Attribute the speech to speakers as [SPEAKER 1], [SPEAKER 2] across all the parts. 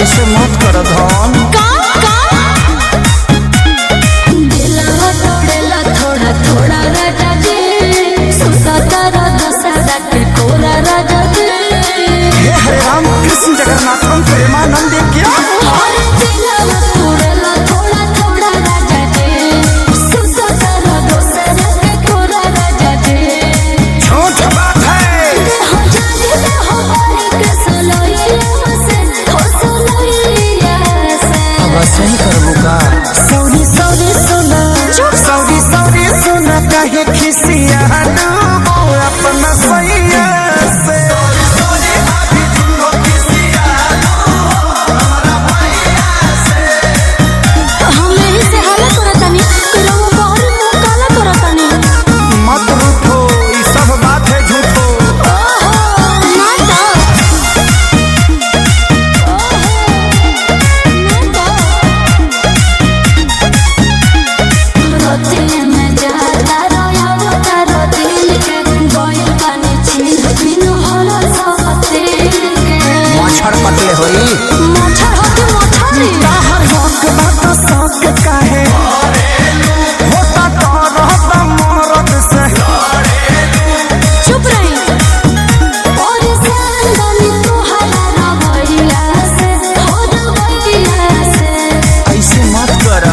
[SPEAKER 1] ऐसे मत कर धन।
[SPEAKER 2] थोड़ा थोड़ा राजा जी सुसतारा दशहरा के कोरा राजा जी।
[SPEAKER 1] हे हरे राम कृष्ण जगन्नाथ प्रेमानंद क्या
[SPEAKER 2] थोड़ा थोड़ा राजा जी सुसतारा दशहरा के कोरा राजा जी।
[SPEAKER 1] झूठ बात है। अब सही करबू का सौरी सौरी सोना सौरी सौरी सोना काहे खिसिया अपना सैया से। मत रूठो ई सब बात है झूठो। मच्छर पतले होई बाहर हक बात शौक काहे होता तो रहता मरद से।
[SPEAKER 2] चुप रही और
[SPEAKER 1] ऐसे मत कर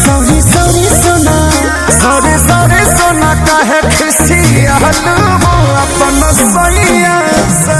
[SPEAKER 1] सौरी सौरी सोना सौरी सौरी सोना काहे खिसिया अपना सैया से।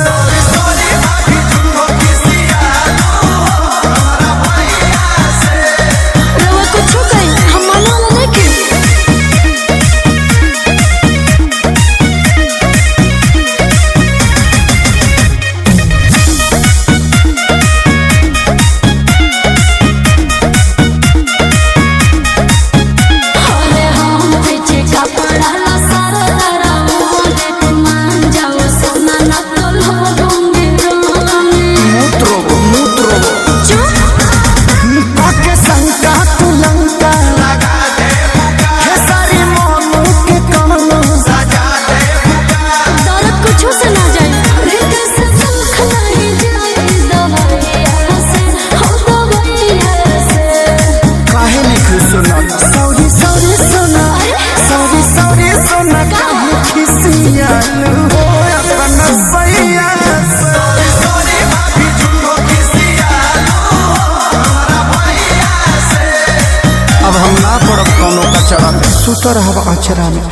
[SPEAKER 1] सौरी सौरी सोना सौरी सौरी सोना काहे खिसिया अपना सैया से। अब हम ना पड़ब कौनो कचरा में सुतर हवा अचरा में।